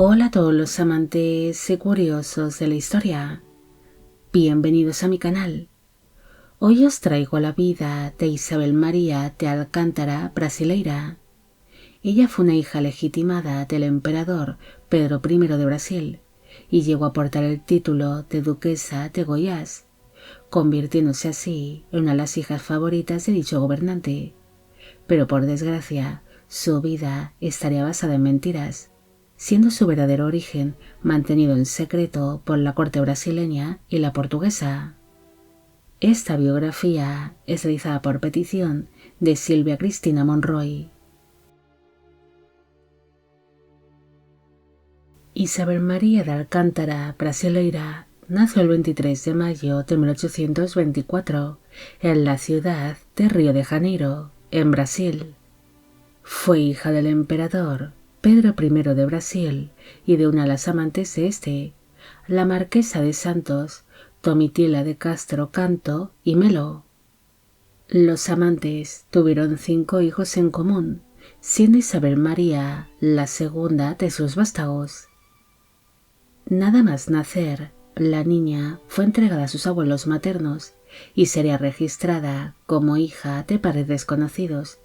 Hola a todos los amantes y curiosos de la historia. Bienvenidos a mi canal. Hoy os traigo la vida de Isabel María de Alcántara Brasileira. Ella fue una hija legitimada del emperador Pedro I de Brasil y llegó a portar el título de duquesa de Goiás, convirtiéndose así en una de las hijas favoritas de dicho gobernante. Pero por desgracia, su vida estaría basada en mentiras, siendo su verdadero origen mantenido en secreto por la corte brasileña y la portuguesa. Esta biografía es realizada por petición de Silvia Cristina Monroy. Isabel María de Alcántara Brasileira nació el 23 de mayo de 1824 en la ciudad de Río de Janeiro, en Brasil. Fue hija del emperador Pedro I de Brasil y de una de las amantes de este, la marquesa de Santos, Domitila de Castro Canto y Melo. Los amantes tuvieron 5 hijos en común, siendo Isabel María la segunda de sus vástagos. Nada más nacer, la niña fue entregada a sus abuelos maternos y sería registrada como hija de padres desconocidos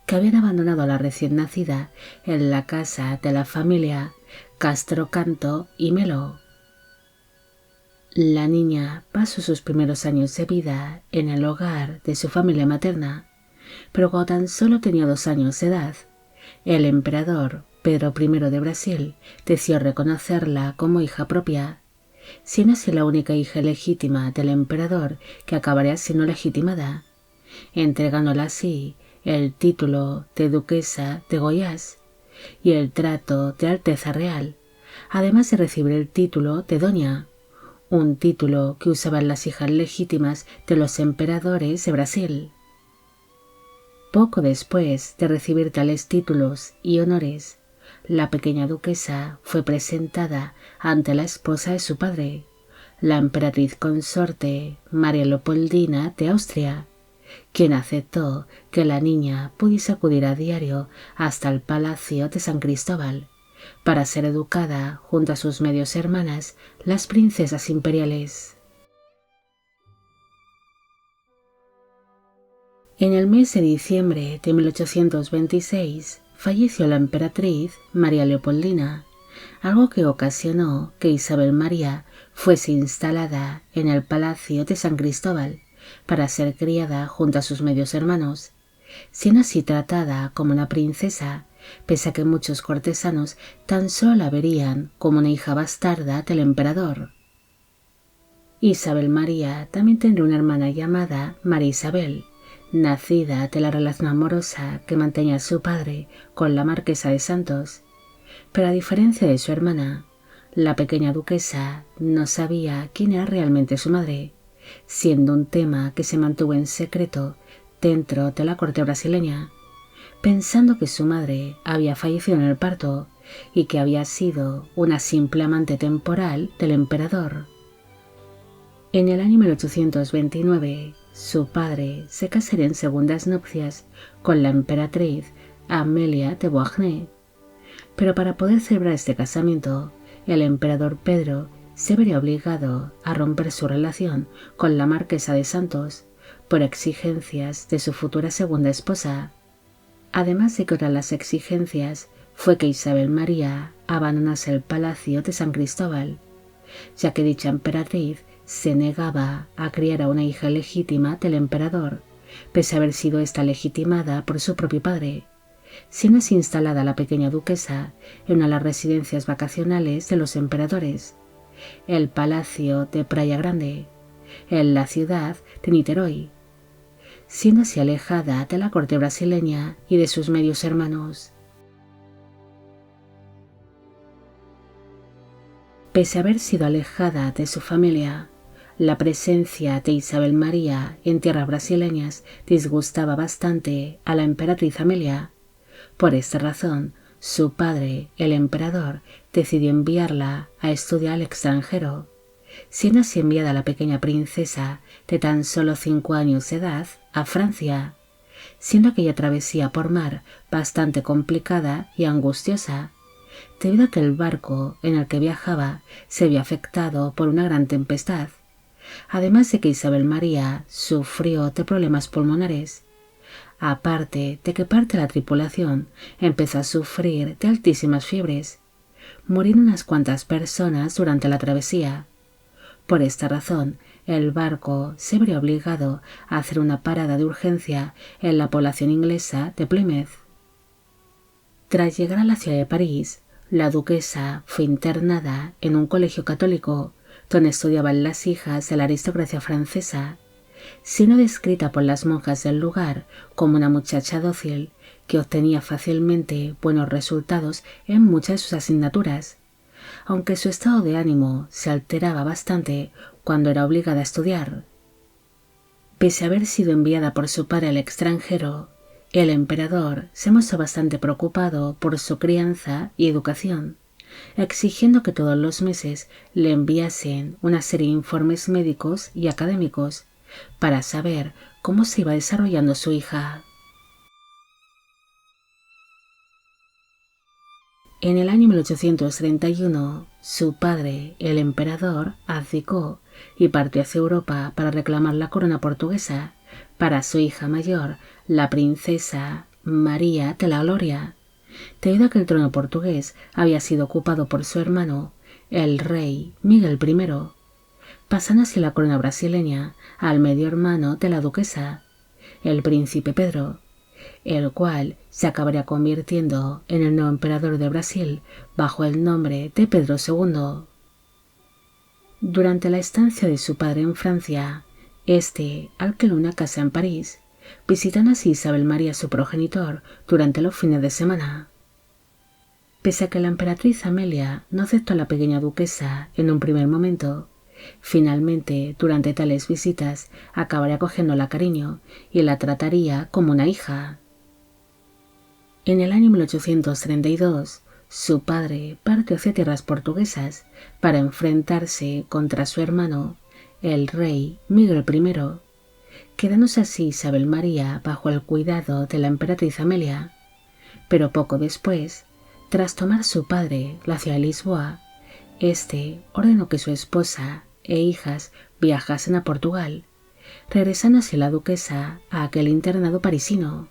que habían abandonado a la recién nacida en la casa de la familia Castro Canto y Melo. La niña pasó sus primeros años de vida en el hogar de su familia materna, pero cuando tan solo tenía 2 años de edad, el emperador Pedro I de Brasil decidió reconocerla como hija propia, siendo así la única hija legítima del emperador que acabaría siendo legitimada, entregándola así el título de duquesa de Goiás y el trato de Alteza Real, además de recibir el título de doña, un título que usaban las hijas legítimas de los emperadores de Brasil. Poco después de recibir tales títulos y honores, la pequeña duquesa fue presentada ante la esposa de su padre, la emperatriz consorte María Leopoldina de Austria, quien aceptó que la niña pudiese acudir a diario hasta el palacio de San Cristóbal para ser educada junto a sus medios hermanas, las princesas imperiales. En el mes de diciembre de 1826 falleció la emperatriz María Leopoldina, algo que ocasionó que Isabel María fuese instalada en el palacio de San Cristóbal para ser criada junto a sus medios hermanos, siendo así tratada como una princesa, pese a que muchos cortesanos tan solo la verían como una hija bastarda del emperador. Isabel María también tendría una hermana llamada María Isabel, nacida de la relación amorosa que mantenía su padre con la marquesa de Santos, pero a diferencia de su hermana, la pequeña duquesa no sabía quién era realmente su madre, siendo un tema que se mantuvo en secreto dentro de la corte brasileña, pensando que su madre había fallecido en el parto y que había sido una simple amante temporal del emperador. En el año 1829, su padre se casaría en segundas nupcias con la emperatriz Amelia de Beauharnais, pero para poder celebrar este casamiento, el emperador Pedro se vería obligado a romper su relación con la marquesa de Santos por exigencias de su futura segunda esposa. Además de que otra de las exigencias fue que Isabel María abandonase el palacio de San Cristóbal, ya que dicha emperatriz se negaba a criar a una hija legítima del emperador, pese a haber sido ésta legitimada por su propio padre, siendo así instalada la pequeña duquesa en una de las residencias vacacionales de los emperadores, el Palacio de Praia Grande, en la ciudad de Niterói, siendo así alejada de la corte brasileña y de sus medios hermanos. Pese a haber sido alejada de su familia, la presencia de Isabel María en tierras brasileñas disgustaba bastante a la emperatriz Amelia. Por esta razón, su padre, el emperador, decidió enviarla a estudiar al extranjero, siendo así enviada la pequeña princesa de tan solo 5 años de edad a Francia, siendo aquella travesía por mar bastante complicada y angustiosa, debido a que el barco en el que viajaba se vio afectado por una gran tempestad, además de que Isabel María sufrió de problemas pulmonares, aparte de que parte de la tripulación empezó a sufrir de altísimas fiebres. Murieron unas cuantas personas durante la travesía. Por esta razón, el barco se vería obligado a hacer una parada de urgencia en la población inglesa de Plymouth. Tras llegar a la ciudad de París, la duquesa fue internada en un colegio católico donde estudiaban las hijas de la aristocracia francesa, siendo descrita por las monjas del lugar como una muchacha dócil que obtenía fácilmente buenos resultados en muchas de sus asignaturas, aunque su estado de ánimo se alteraba bastante cuando era obligada a estudiar. Pese a haber sido enviada por su padre al extranjero, el emperador se mostró bastante preocupado por su crianza y educación, exigiendo que todos los meses le enviasen una serie de informes médicos y académicos para saber cómo se iba desarrollando su hija. En el año 1831, su padre, el emperador, abdicó y partió hacia Europa para reclamar la corona portuguesa para su hija mayor, la princesa María de la Gloria, debido a que el trono portugués había sido ocupado por su hermano, el rey Miguel I, pasando así la corona brasileña al medio hermano de la duquesa, el príncipe Pedro, el cual se acabaría convirtiendo en el nuevo emperador de Brasil bajo el nombre de Pedro II. Durante la estancia de su padre en Francia, este alquiló una casa en París, visitando así Isabel María su progenitor durante los fines de semana. Pese a que la emperatriz Amelia no aceptó a la pequeña duquesa en un primer momento, finalmente durante tales visitas acabaría cogiéndola cariño y la trataría como una hija. En el año 1832, su padre partió hacia tierras portuguesas para enfrentarse contra su hermano, el rey Miguel I, quedándose así Isabel María bajo el cuidado de la emperatriz Amelia. Pero poco después, tras tomar su padre la ciudad de Lisboa, este ordenó que su esposa e hijas viajasen a Portugal, regresando así la duquesa a aquel internado parisino.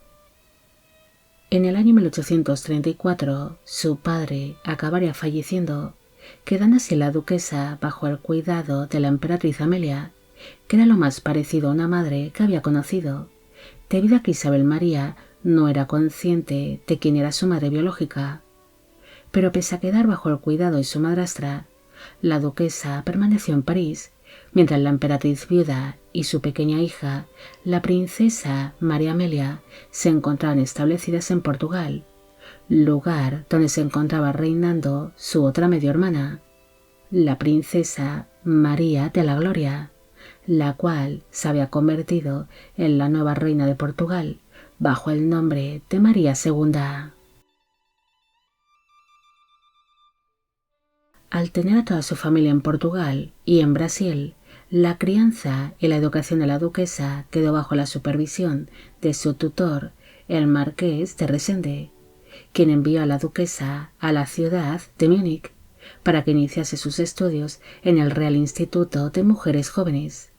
En el año 1834, su padre acabaría falleciendo, quedando así la duquesa bajo el cuidado de la emperatriz Amelia, que era lo más parecido a una madre que había conocido, debido a que Isabel María no era consciente de quién era su madre biológica. Pero pese a quedar bajo el cuidado de su madrastra, la duquesa permaneció en París, mientras la emperatriz viuda y su pequeña hija, la princesa María Amelia, se encontraban establecidas en Portugal, lugar donde se encontraba reinando su otra medio hermana, la princesa María de la Gloria, la cual se había convertido en la nueva reina de Portugal bajo el nombre de María II. Al tener a toda su familia en Portugal y en Brasil, la crianza y la educación de la duquesa quedó bajo la supervisión de su tutor, el marqués de Resende, quien envió a la duquesa a la ciudad de Múnich para que iniciase sus estudios en el Real Instituto de Mujeres Jóvenes.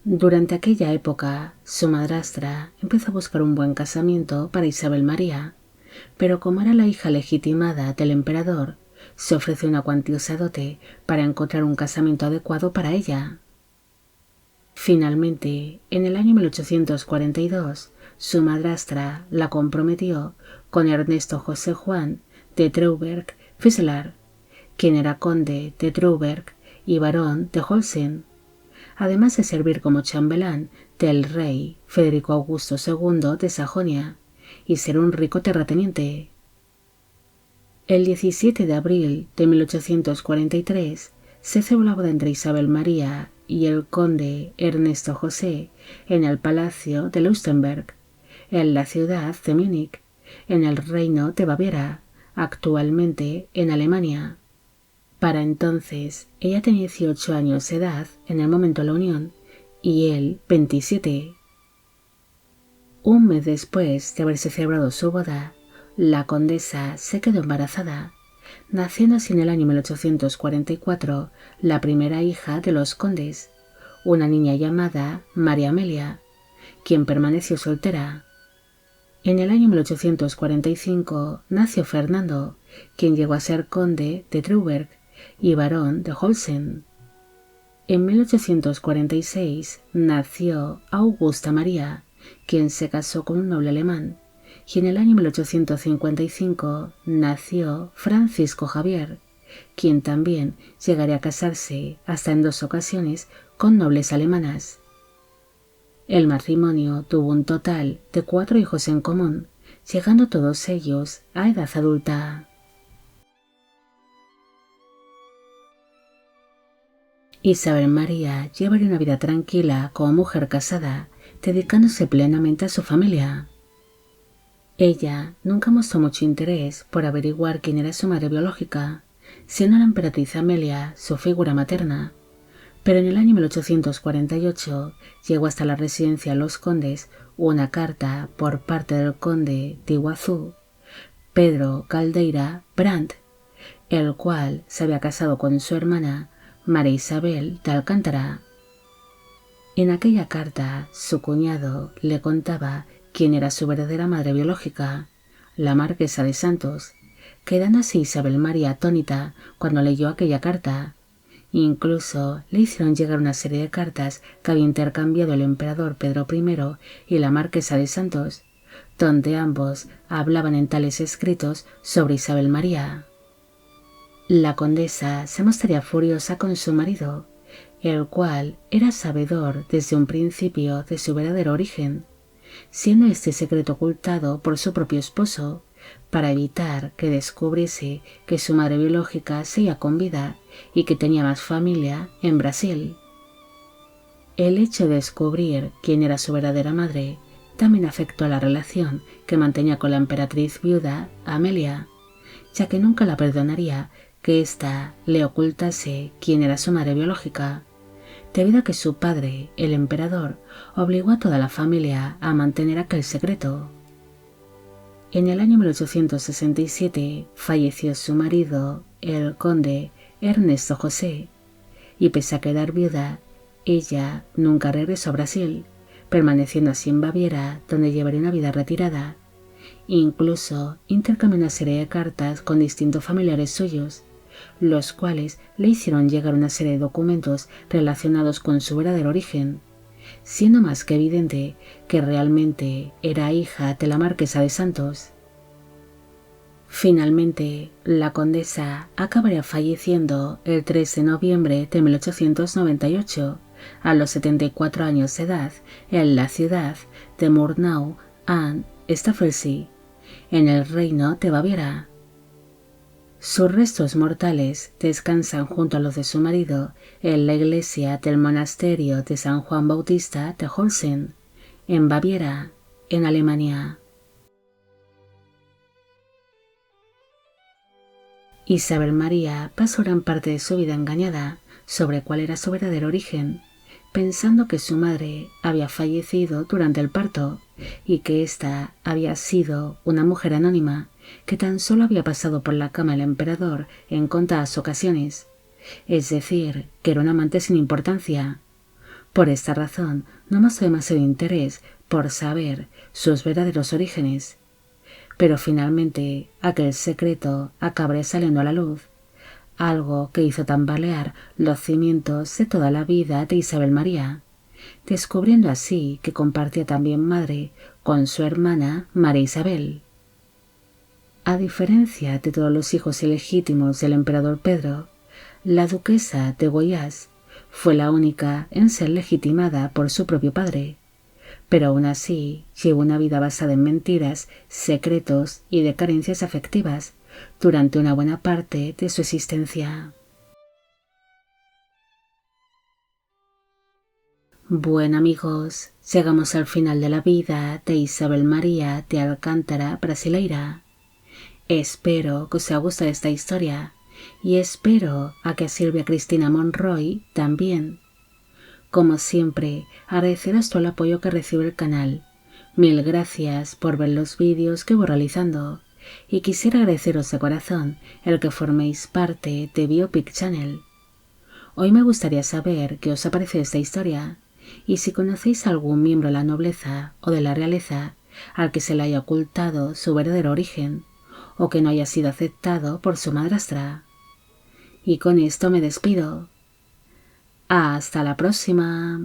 Durante aquella época, su madrastra empezó a buscar un buen casamiento para Isabel María, pero como era la hija legitimada del emperador, se ofreció una cuantiosa dote para encontrar un casamiento adecuado para ella. Finalmente, en el año 1842, su madrastra la comprometió con Ernesto José Juan de Treuberg-Fiselaar, quien era conde de Treuberg y barón de Holstein, además de servir como chambelán del rey Federico Augusto II de Sajonia y ser un rico terrateniente. El 17 de abril de 1843 se celebró la boda entre Isabel María y el conde Ernesto José en el Palacio de Luxemburg, en la ciudad de Múnich, en el Reino de Baviera, actualmente en Alemania. Para entonces, ella tenía 18 años de edad en el momento de la unión y él 27. Un mes después de haberse celebrado su boda, la condesa se quedó embarazada, naciendo así en el año 1844 la primera hija de los condes, una niña llamada María Amelia, quien permaneció soltera. En el año 1845 nació Fernando, quien llegó a ser conde de Treuberg y barón de Holzen. En 1846 nació Augusta María, quien se casó con un noble alemán, y en el año 1855 nació Francisco Javier, quien también llegaría a casarse hasta en 2 ocasiones con nobles alemanas. El matrimonio tuvo un total de 4 hijos en común, llegando todos ellos a edad adulta. Isabel María llevaría una vida tranquila como mujer casada, dedicándose plenamente a su familia. Ella nunca mostró mucho interés por averiguar quién era su madre biológica, siendo la emperatriz Amelia su figura materna, pero en el año 1848 llegó hasta la residencia de los condes una carta por parte del conde de Iguazú, Pedro Caldeira Brandt, el cual se había casado con su hermana María Isabel de Alcántara. En aquella carta su cuñado le contaba quién era su verdadera madre biológica, la marquesa de Santos, quedando así Isabel María atónita cuando leyó aquella carta. Incluso le hicieron llegar una serie de cartas que había intercambiado el emperador Pedro I y la marquesa de Santos, donde ambos hablaban en tales escritos sobre Isabel María. La condesa se mostraría furiosa con su marido, el cual era sabedor desde un principio de su verdadero origen, siendo este secreto ocultado por su propio esposo, para evitar que descubriese que su madre biológica seguía con vida y que tenía más familia en Brasil. El hecho de descubrir quién era su verdadera madre también afectó a la relación que mantenía con la emperatriz viuda Amelia, ya que nunca la perdonaría que ésta le ocultase quién era su madre biológica, debido a que su padre, el emperador, obligó a toda la familia a mantener aquel secreto. En el año 1867 falleció su marido, el conde Ernesto José, y pese a quedar viuda, ella nunca regresó a Brasil, permaneciendo así en Baviera, donde llevaría una vida retirada. Incluso intercambió una serie de cartas con distintos familiares suyos, los cuales le hicieron llegar una serie de documentos relacionados con su verdadero origen, siendo más que evidente que realmente era hija de la marquesa de Santos. Finalmente, la condesa acabaría falleciendo el 3 de noviembre de 1898, a los 74 años de edad, en la ciudad de Murnau an Staffelsee, en el reino de Baviera. Sus restos mortales descansan junto a los de su marido en la iglesia del monasterio de San Juan Bautista de Holzen, en Baviera, en Alemania. Isabel María pasó gran parte de su vida engañada sobre cuál era su verdadero origen, pensando que su madre había fallecido durante el parto y que ésta había sido una mujer anónima que tan solo había pasado por la cama del emperador en contadas ocasiones, es decir, que era un amante sin importancia. Por esta razón no mostró demasiado interés por saber sus verdaderos orígenes, pero finalmente aquel secreto acabaría saliendo a la luz, algo que hizo tambalear los cimientos de toda la vida de Isabel María, descubriendo así que compartía también madre con su hermana María Isabel. A diferencia de todos los hijos ilegítimos del emperador Pedro, la duquesa de Guayas fue la única en ser legitimada por su propio padre, pero aún así llevó una vida basada en mentiras, secretos y de carencias afectivas durante una buena parte de su existencia. Bueno amigos, llegamos al final de la vida de Isabel María de Alcántara Brasileira. Espero que os haya gustado esta historia y espero a que a Silvia Cristina Monroy también. Como siempre, agradeceros todo el apoyo que recibe el canal. Mil gracias por ver los vídeos que voy realizando y quisiera agradeceros de corazón el que forméis parte de Biopic Channel. Hoy me gustaría saber qué os ha parecido esta historia y si conocéis a algún miembro de la nobleza o de la realeza al que se le haya ocultado su verdadero origen o que no haya sido aceptado por su madrastra. Y con esto me despido. Hasta la próxima.